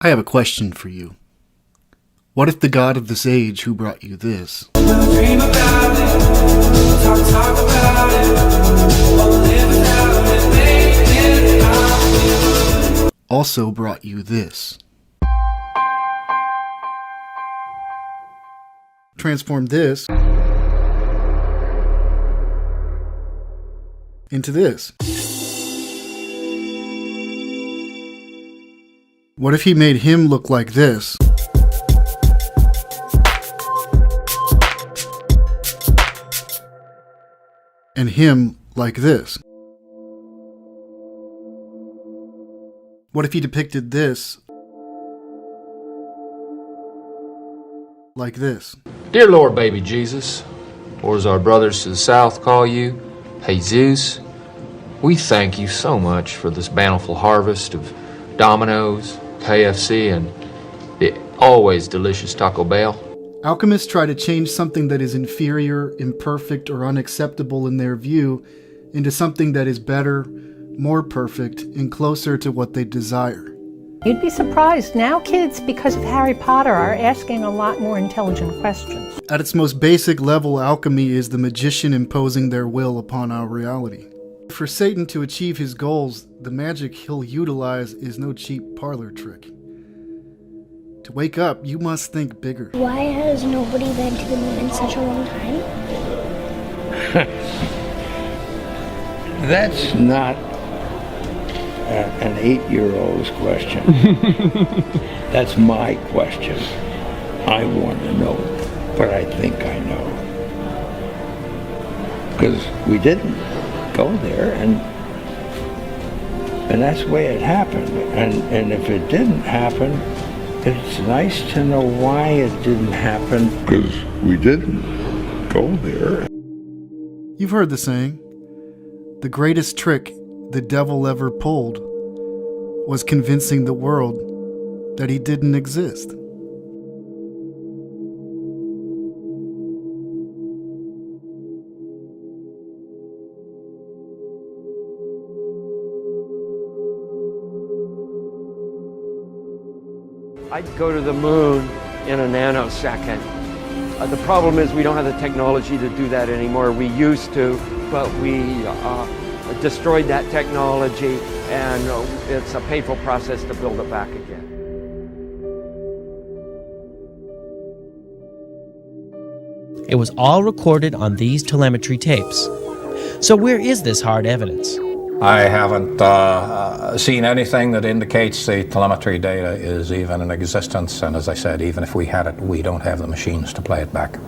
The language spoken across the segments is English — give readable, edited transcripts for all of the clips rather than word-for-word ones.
I have a question for you. What if the God of this age who brought you this Dream about it, talk about it, or live without it, make it out. also brought you this? Transform this into this. What if he made him look like this? And him like this? What if he depicted this like this? Dear Lord, baby Jesus, or as our brothers to the south call you, Jesus, we thank you so much for this bountiful harvest of Domino's, KFC, and the always delicious Taco Bell. Alchemists try to change something that is inferior, imperfect, or unacceptable in their view into something that is better, more perfect, and closer to what they desire. You'd be surprised. Now kids, because of Harry Potter, are asking a lot more intelligent questions. At its most basic level, alchemy is the magician imposing their will upon our reality. For Satan to achieve his goals, the magic he'll utilize is no cheap parlor trick. To wake up, you must think bigger. Why has nobody been to the moon in such a long time? That's not an 8-year-old's question. That's my question. I want to know, but I think I know. Because we didn't go there, and that's the way it happened. And if it didn't happen, it's nice to know why it didn't happen. Because we didn't go there. You've heard the saying, the greatest trick the devil ever pulled was convincing the world that he didn't exist. I'd go to the moon in a nanosecond. The problem is we don't have the technology to do that anymore. We used to, but we destroyed that technology, and it's a painful process to build it back again. It was all recorded on these telemetry tapes. So where is this hard evidence? I haven't seen anything that indicates the telemetry data is even in existence, and as I said, even if we had it, we don't have the machines to play it back.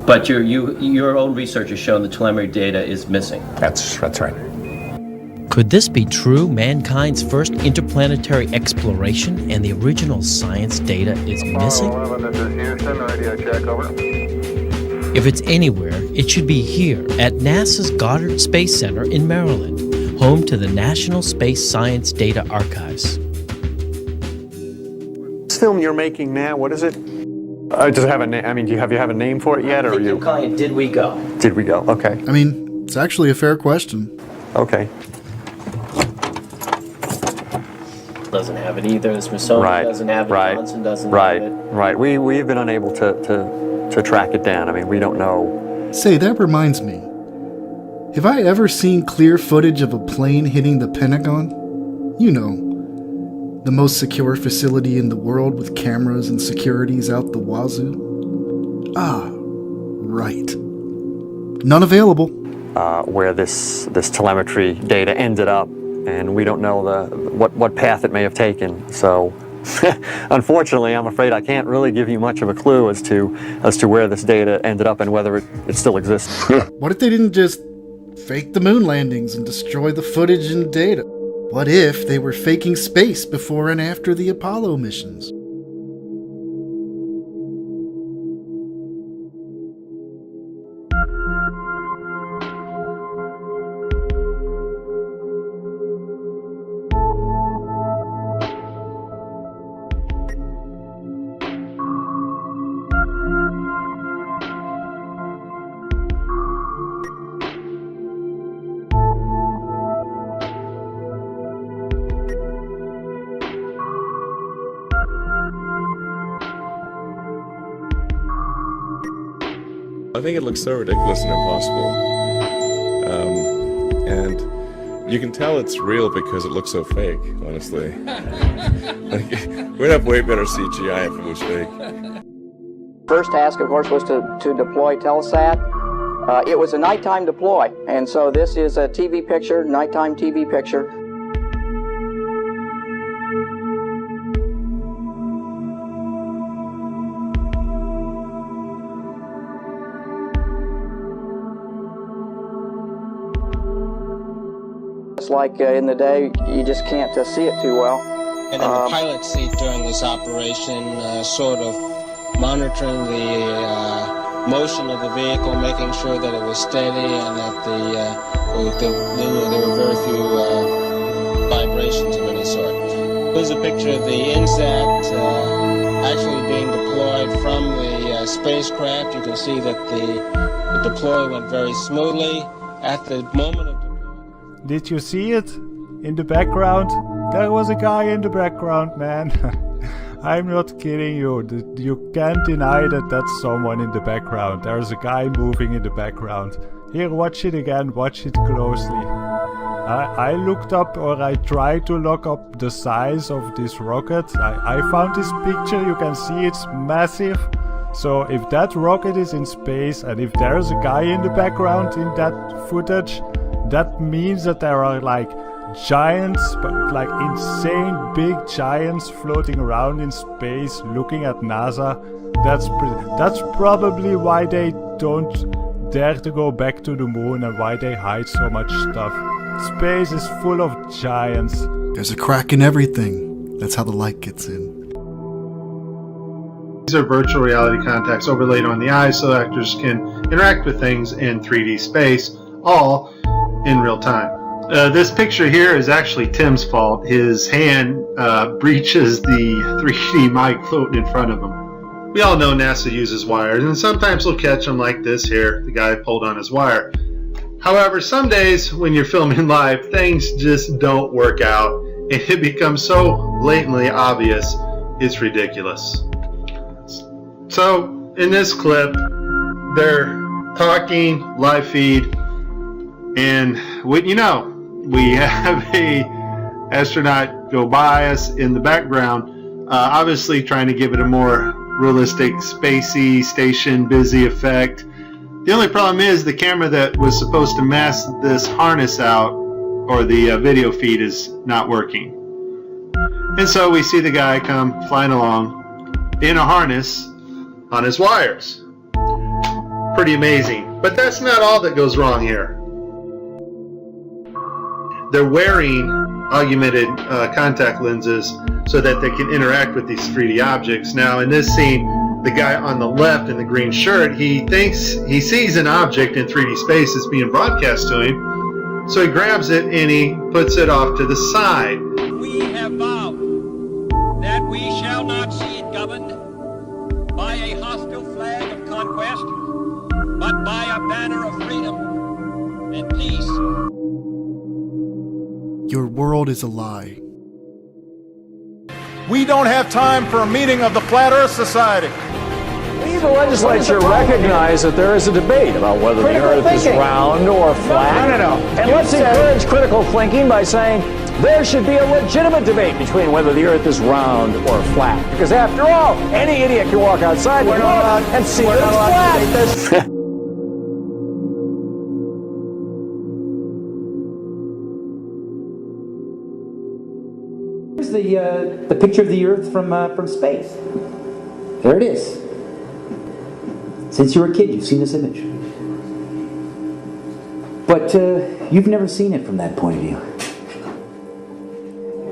But your own research has shown the telemetry data is missing. That's right. Could this be true, mankind's first interplanetary exploration, and the original science data is missing? 11, this is Houston, radio check, over. If it's anywhere, it should be here at NASA's Goddard Space Center in Maryland, home to the National Space Science Data Archives. This film you're making now, what is it? Does it have a name? I mean, do you have a name for it yet, or I'm calling it Did We Go? Did we go? Okay. I mean, it's actually a fair question. Okay. Doesn't have it either. The Smithsonian doesn't have it. Johnson doesn't have it. Right. We've been unable to track it down. I mean, we don't know. Say, that reminds me. Have I ever seen clear footage of a plane hitting the Pentagon? You know, the most secure facility in the world with cameras and securities out the wazoo. Ah, right. None available. Where this telemetry data ended up, and we don't know what path it may have taken. So, unfortunately, I'm afraid I can't really give you much of a clue as to where this data ended up and whether it still exists. What if they didn't just fake the moon landings and destroy the footage and data? What if they were faking space before and after the Apollo missions? I think it looks so ridiculous and impossible. And you can tell it's real because it looks so fake, honestly. Like, we'd have way better CGI if it was fake. First task, of course, was to deploy Telesat. It was a nighttime deploy, and so this is a TV picture, nighttime TV picture. It's like in the day, you just can't see it too well. And in the pilot seat during this operation, sort of monitoring the motion of the vehicle, making sure that it was steady and that there were very few vibrations of any sort. Here's a picture of the INSAT actually being deployed from the spacecraft. You can see that the deploy went very smoothly. At the moment of Did you see it? In the background? There was a guy in the background, man. I'm not kidding you. You can't deny that that's someone in the background. There's a guy moving in the background. Here, watch it again. Watch it closely. I looked up, or I tried to look up the size of this rocket. I found this picture. You can see it's massive. So if that rocket is in space and if there's a guy in the background in that footage, that means that there are like giants, but like insane big giants floating around in space looking at NASA. That's probably why they don't dare to go back to the moon and why they hide so much stuff. Space is full of giants. There's a crack in everything. That's how the light gets in. These are virtual reality contacts overlaid on the eyes so actors can interact with things in 3D space, all in real time. This picture here is actually Tim's fault. His hand breaches the 3D mic floating in front of him. We all know NASA uses wires, and sometimes they'll catch them like this here. The guy pulled on his wire. However, some days when you're filming live, things just don't work out, and it becomes so blatantly obvious, it's ridiculous. So, in this clip, they're talking, live feed, and wouldn't you know, we have a astronaut go by us in the background, obviously trying to give it a more realistic, spacey, station busy effect. The only problem is the camera that was supposed to mask this harness out, or the video feed, is not working. And so we see the guy come flying along in a harness on his wires. Pretty amazing. But that's not all that goes wrong here. They're wearing augmented contact lenses so that they can interact with these 3D objects. Now in this scene, the guy on the left in the green shirt, he thinks he sees an object in 3D space that's being broadcast to him, so he grabs it and he puts it off to the side. We have vowed that we shall not see it governed by a hostile flag of conquest, but by a banner of freedom and peace. Your world is a lie. We don't have time for a meeting of the Flat Earth Society. The legislature recognized that there is a debate about whether the Earth is round or flat. No. And let's encourage critical thinking by saying there should be a legitimate debate between whether the Earth is round or flat. Because after all, any idiot can walk outside and see that it's flat. Here's the picture of the Earth from space. There it is. Since you were a kid, you've seen this image. But you've never seen it from that point of view.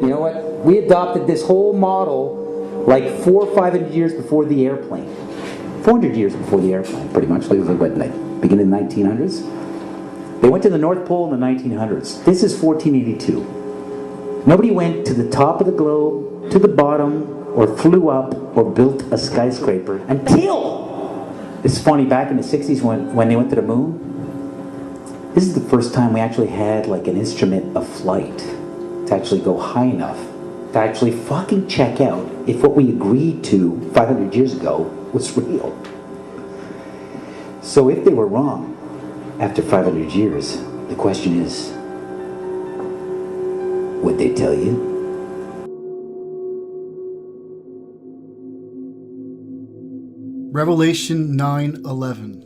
You know what? We adopted this whole model like 400 or 500 years before the airplane. 400 years before the airplane, pretty much. It was like, what, like beginning of the 1900s? They went to the North Pole in the 1900s. This is 1482. Nobody went to the top of the globe, to the bottom, or flew up, or built a skyscraper until... It's funny, back in the 60s when they went to the moon, this is the first time we actually had like an instrument of flight to actually go high enough to actually fucking check out if what we agreed to 500 years ago was real. So if they were wrong, after 500 years, the question is, would they tell you? Revelation 9:11.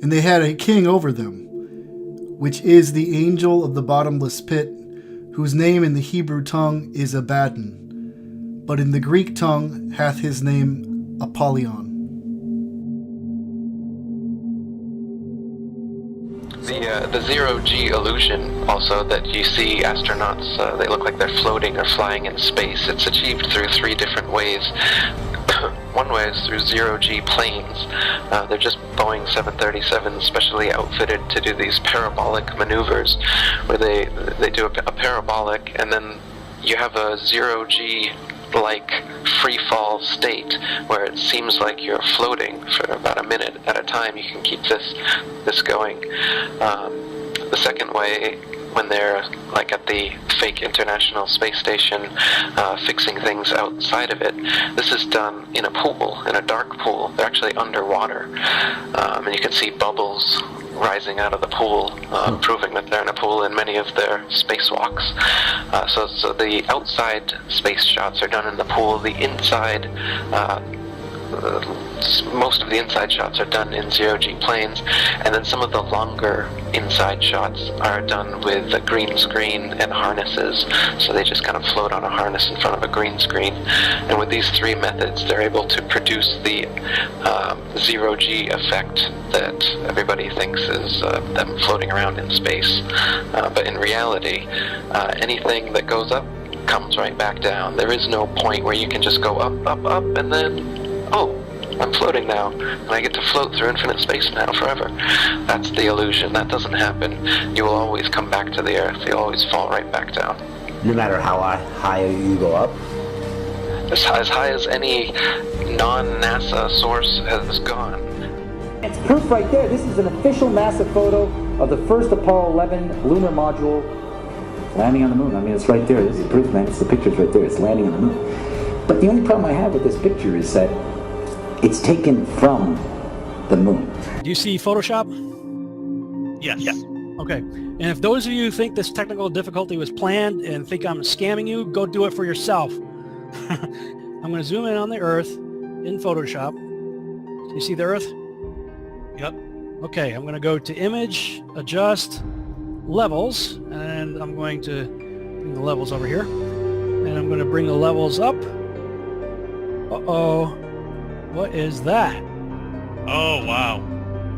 And they had a king over them, which is the angel of the bottomless pit, whose name in the Hebrew tongue is Abaddon, but in the Greek tongue hath his name Apollyon. The zero-G illusion also that you see astronauts, they look like they're floating or flying in space. It's achieved through 3 different ways. One way is through zero-G planes. They're just Boeing 737s specially outfitted to do these parabolic maneuvers where they do a parabolic and then you have a zero-G like free fall state where it seems like you're floating for about a minute at a time. You can keep this going. The second way, when they're like at the fake International Space Station fixing things outside of it, this is done in a pool, in a dark pool. They're actually underwater, and you can see bubbles rising out of the pool, proving that they're in a pool in many of their spacewalks. So the outside space shots are done in the pool. The inside, most of the inside shots are done in zero-G planes, and then some of the longer inside shots are done with a green screen and harnesses. So they just kind of float on a harness in front of a green screen. And with these 3 methods, they're able to produce the zero-G effect that everybody thinks is them floating around in space. But in reality, anything that goes up comes right back down. There is no point where you can just go up, up, up, and then oh, I'm floating now, and I get to float through infinite space now forever. That's the illusion. That doesn't happen. You will always come back to the Earth. You'll always fall right back down. No matter how high you go up? As high as any non-NASA source has gone. It's proof right there. This is an official NASA photo of the first Apollo 11 lunar module landing on the moon. I mean, it's right there. This is proof, man. It's the picture's right there. It's landing on the moon. But the only problem I have with this picture is that it's taken from the moon. Do you see Photoshop? Yes. Okay. And if those of you think this technical difficulty was planned and think I'm scamming you, go do it for yourself. I'm going to zoom in on the Earth in Photoshop. You see the Earth? Yep. Okay, I'm going to go to Image, Adjust, Levels, and I'm going to bring the levels over here. And I'm going to bring the levels up. Uh-oh. What is that? Oh, wow.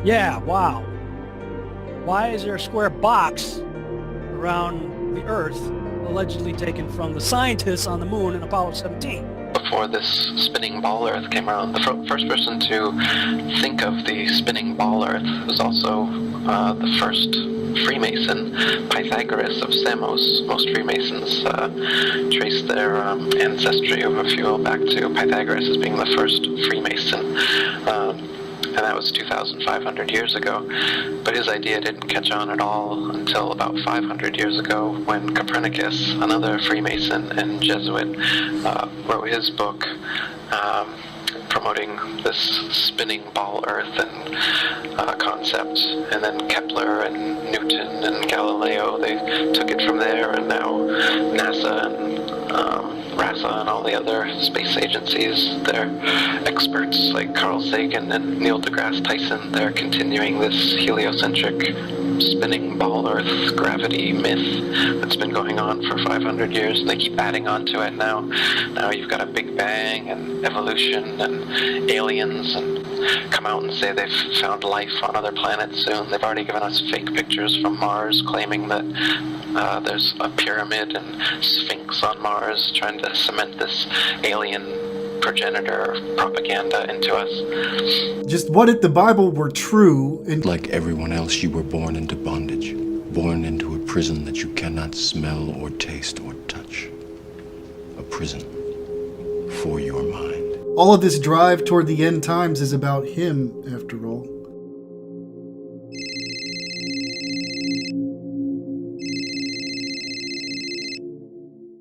Yeah, wow. Why is there a square box around the Earth allegedly taken from the scientists on the moon in Apollo 17? Before this spinning ball Earth came around, the first person to think of the spinning ball Earth was also the first Freemason, Pythagoras of Samos. Most Freemasons trace their ancestry of a few back to Pythagoras as being the first Freemason. And that was 2,500 years ago. But his idea didn't catch on at all until about 500 years ago when Copernicus, another Freemason and Jesuit, wrote his book promoting this spinning ball Earth and concept. And then Kepler and Newton and Galileo, they took it from there, and now NASA and RASA and all the other space agencies, they're experts like Carl Sagan and Neil deGrasse Tyson. They're continuing this heliocentric spinning ball Earth gravity myth that's been going on for 500 years, and they keep adding on to it now. Now you've got a Big Bang and evolution and aliens, and come out and say they've found life on other planets soon. They've already given us fake pictures from Mars claiming that there's a pyramid and Sphinx on Mars, trying to cement this alien progenitor propaganda into us. Just what if the Bible were true? And like everyone else, you were born into bondage, born into a prison that you cannot smell or taste or touch. A prison for your mind. All of this drive toward the end times is about him, after all.